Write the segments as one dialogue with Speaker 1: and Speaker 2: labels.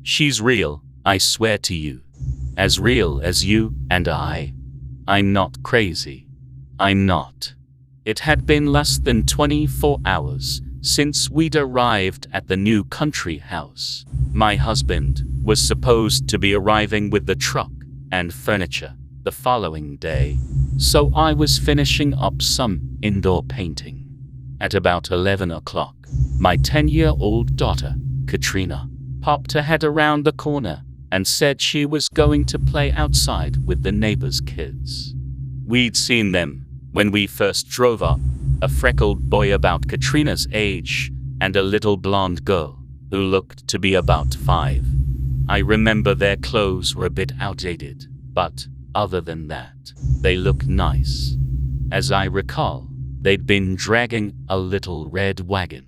Speaker 1: She's real, I swear to you. As real as you and I. I'm not crazy. I'm not. It had been less than 24 hours since we'd arrived at the new country house. My husband was supposed to be arriving with the truck and furniture the following day, so I was finishing up some indoor painting. At about 11 o'clock, my 10-year-old daughter, Katrina, popped her head around the corner and said she was going to play outside with the neighbor's kids. We'd seen them when we first drove up, a freckled boy about Katrina's age and a little blonde girl who looked to be about 5. I remember their clothes were a bit outdated, but other than that, they looked nice. As I recall, they'd been dragging a little red wagon.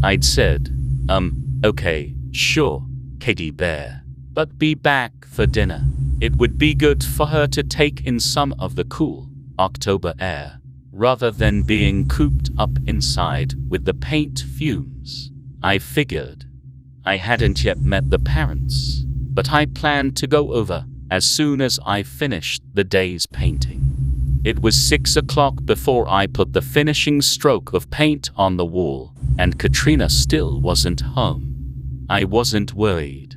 Speaker 1: I'd said, okay, sure, Katie Bear, but be back for dinner. It would be good for her to take in some of the cool October air, rather than being cooped up inside with the paint fumes. I figured. I hadn't yet met the parents, but I planned to go over as soon as I finished the day's painting. It was 6 o'clock before I put the finishing stroke of paint on the wall, and Katrina still wasn't home. I wasn't worried.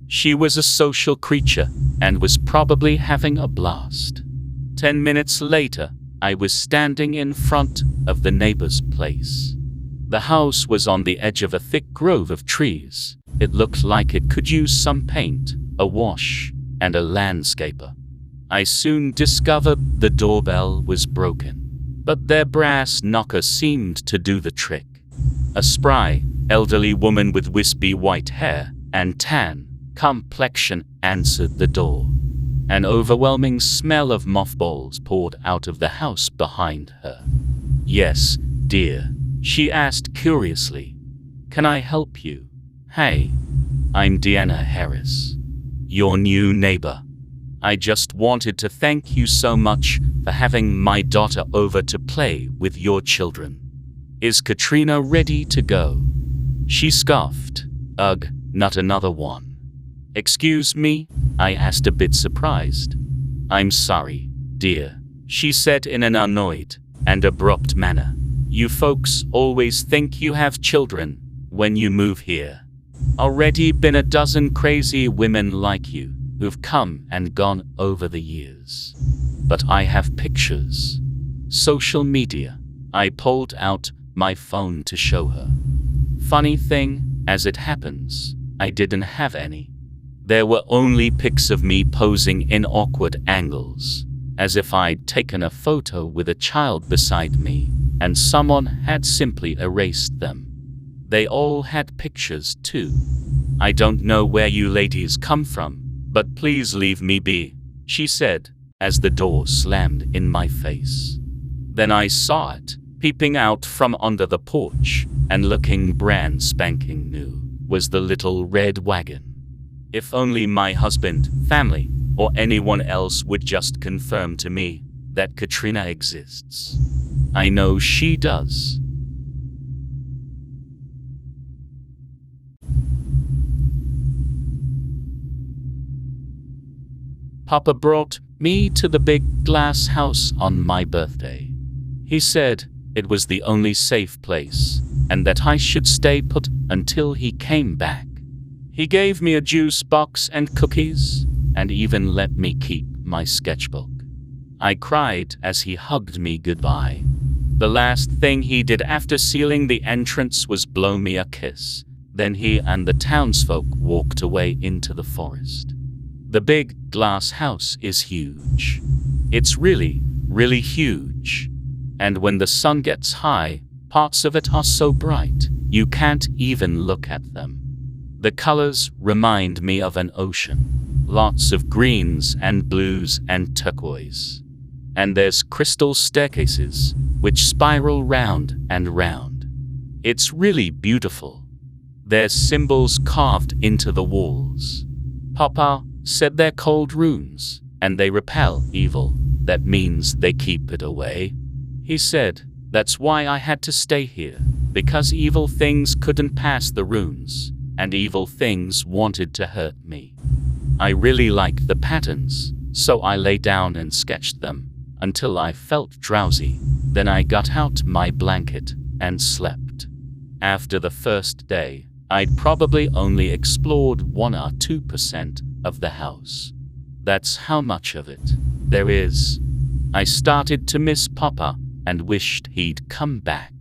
Speaker 1: She was a social creature and was probably having a blast. 10 minutes later, I was standing in front of the neighbor's place. The house was on the edge of a thick grove of trees. It looked like it could use some paint, a wash, and a landscaper. I soon discovered the doorbell was broken, but their brass knocker seemed to do the trick. A spry, elderly woman with wispy white hair and tan complexion answered the door. An overwhelming smell of mothballs poured out of the house behind her. "Yes, dear," she asked curiously. "Can I help you?" "Hey, I'm Deanna Harris, your new neighbor. I just wanted to thank you so much for having my daughter over to play with your children. Is Katrina ready to go?" She scoffed. "Ugh, not another one." "Excuse me?" I asked, a bit surprised. "I'm sorry, dear," she said in an annoyed and abrupt manner. "You folks always think you have children when you move here. Already been a dozen crazy women like you who've come and gone over the years. But I have pictures. Social media." I pulled out my phone to show her. Funny thing, as it happens, I didn't have any. There were only pics of me posing in awkward angles, as if I'd taken a photo with a child beside me, and someone had simply erased them. They all had pictures too. "I don't know where you ladies come from, but please leave me be," she said, as the door slammed in my face. Then I saw it, peeping out from under the porch, and looking brand spanking new, was the little red wagon. If only my husband, family, or anyone else would just confirm to me that Katrina exists. I know she does. Papa brought me to the big glass house on my birthday. He said it was the only safe place, and that I should stay put until he came back. He gave me a juice box and cookies, and even let me keep my sketchbook. I cried as he hugged me goodbye. The last thing he did after sealing the entrance was blow me a kiss. Then he and the townsfolk walked away into the forest. The big glass house is huge. It's really, really huge. And when the sun gets high, parts of it are so bright, you can't even look at them. The colors remind me of an ocean. Lots of greens and blues and turquoise. And there's crystal staircases, which spiral round and round. It's really beautiful. There's symbols carved into the walls. Papa said they're called runes, and they repel evil. That means they keep it away. He said, that's why I had to stay here, because evil things couldn't pass the runes, and evil things wanted to hurt me. I really liked the patterns, so I lay down and sketched them until I felt drowsy. Then I got out my blanket and slept. After the first day, I'd probably only explored 1 or 2% of the house. That's how much of it there is. I started to miss Papa and wished he'd come back.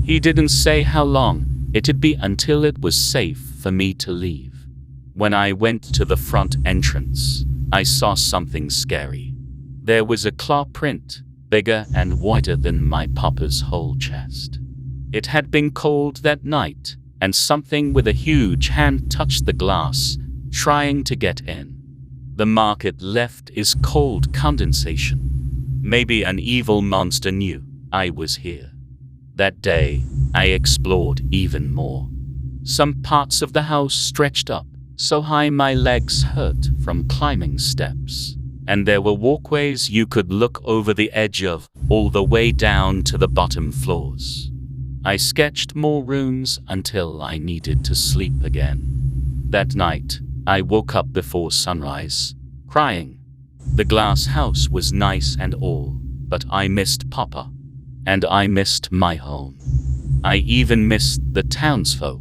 Speaker 1: He didn't say how long it'd be until it was safe for me to leave. When I went to the front entrance, I saw something scary. There was a claw print, bigger and wider than my papa's whole chest. It had been cold that night, and something with a huge hand touched the glass, trying to get in. The mark it left is cold condensation. Maybe an evil monster knew I was here. That day, I explored even more. Some parts of the house stretched up so high my legs hurt from climbing steps, and there were walkways you could look over the edge of, all the way down to the bottom floors. I sketched more rooms until I needed to sleep again. That night, I woke up before sunrise, crying. The glass house was nice and all, but I missed Papa, and I missed my home. I even missed the townsfolk.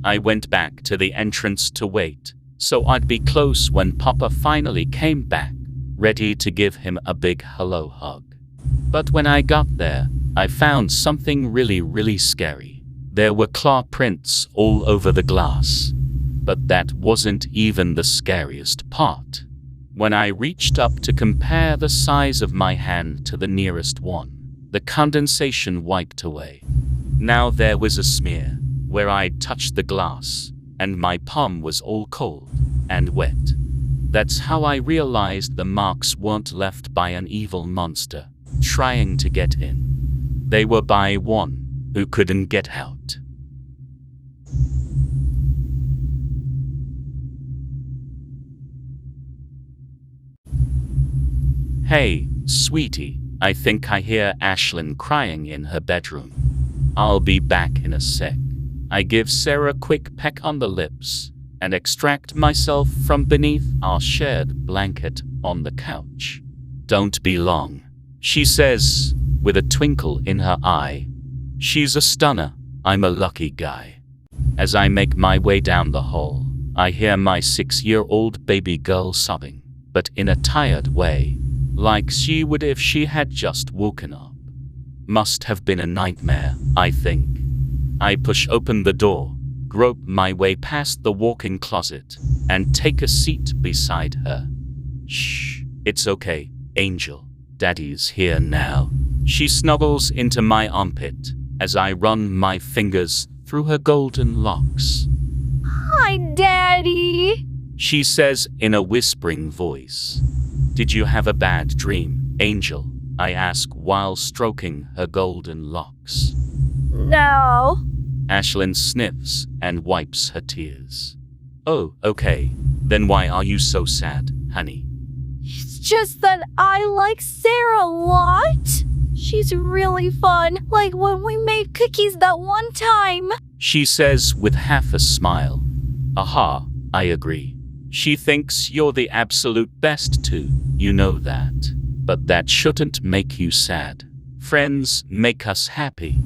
Speaker 1: I went back to the entrance to wait, so I'd be close when Papa finally came back, ready to give him a big hello hug. But when I got there, I found something really scary. There were claw prints all over the glass. But that wasn't even the scariest part. When I reached up to compare the size of my hand to the nearest one, the condensation wiped away. Now there was a smear where I'd touched the glass, and my palm was all cold and wet. That's how I realized the marks weren't left by an evil monster trying to get in. They were by one who couldn't get out. Hey, sweetie, I think I hear Ashlyn crying in her bedroom. I'll be back in a sec. I give Sarah a quick peck on the lips and extract myself from beneath our shared blanket on the couch. Don't be long, she says, with a twinkle in her eye. She's a stunner. I'm a lucky guy. As I make my way down the hall, I hear my 6-year-old baby girl sobbing, but in a tired way, like she would if she had just woken up. Must have been a nightmare, I think. I push open the door, grope my way past the walk-in closet, and take a seat beside her. Shh, it's okay, Angel. Daddy's here now. She snuggles into my armpit as I run my fingers through her golden locks.
Speaker 2: Hi, Daddy,
Speaker 1: she says in a whispering voice. Did you have a bad dream, Angel? I ask while stroking her golden locks.
Speaker 2: No.
Speaker 1: Ashlyn sniffs and wipes her tears. Oh, okay. Then why are you so sad, honey?
Speaker 2: It's just that I like Sarah a lot. She's really fun, like when we made cookies that one time,
Speaker 1: she says with half a smile. Aha, I agree. She thinks you're the absolute best too, you know that. But that shouldn't make you sad. Friends make us happy.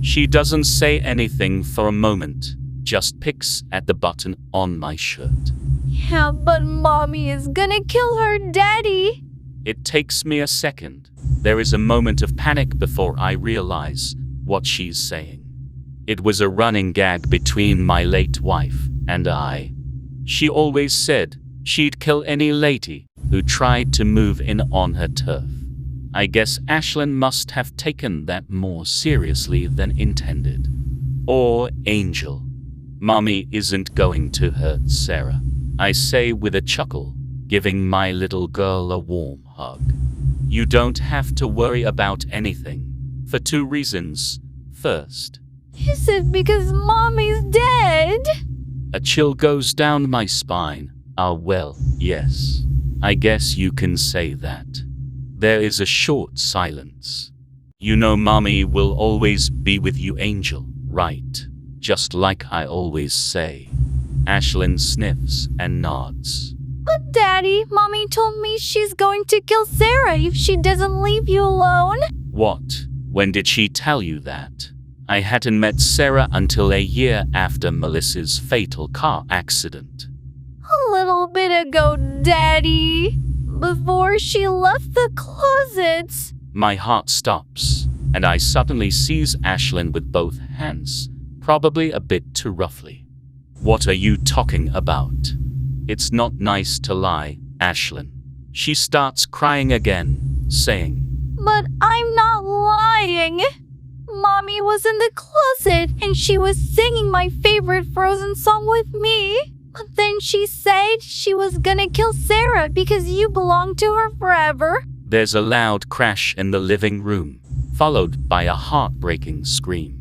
Speaker 1: She doesn't say anything for a moment, just picks at the button on my shirt.
Speaker 2: Yeah, but Mommy is gonna kill her daddy.
Speaker 1: It takes me a second. There is a moment of panic before I realize what she's saying. It was a running gag between my late wife and I. She always said she'd kill any lady who tried to move in on her turf. I guess Ashlyn must have taken that more seriously than intended. Or Angel. Mommy isn't going to hurt Sarah, I say with a chuckle, giving my little girl a warm hug. You don't have to worry about anything, for 2 reasons. First,
Speaker 2: is it because Mommy's dead?
Speaker 1: A chill goes down my spine. Ah, well, yes. I guess you can say that. There is a short silence. You know Mommy will always be with you, Angel, right? Just like I always say. Ashlyn sniffs and nods.
Speaker 2: But Daddy, Mommy told me she's going to kill Sarah if she doesn't leave you alone.
Speaker 1: What? When did she tell you that? I hadn't met Sarah until a year after Melissa's fatal car accident.
Speaker 2: A little bit ago, Daddy. Before she left the closet.
Speaker 1: My heart stops, and I suddenly seize Ashlyn with both hands, probably a bit too roughly. What are you talking about? It's not nice to lie, Ashlyn. She starts crying again, saying,
Speaker 2: But I'm not lying. Mommy was in the closet and she was singing my favorite Frozen song with me. But then she said she was gonna kill Sarah because you belong to her forever.
Speaker 1: There's a loud crash in the living room, followed by a heartbreaking scream.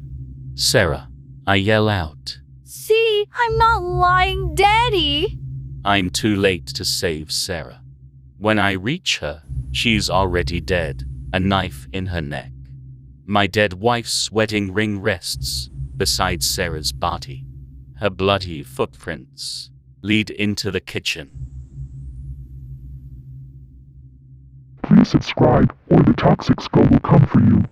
Speaker 1: Sarah, I yell out.
Speaker 2: See, I'm not lying, Daddy.
Speaker 1: I'm too late to save Sarah. When I reach her, she's already dead, a knife in her neck. My dead wife's wedding ring rests beside Sarah's body. Her bloody footprints lead into the kitchen.
Speaker 3: Please subscribe or the toxic skull will come for you.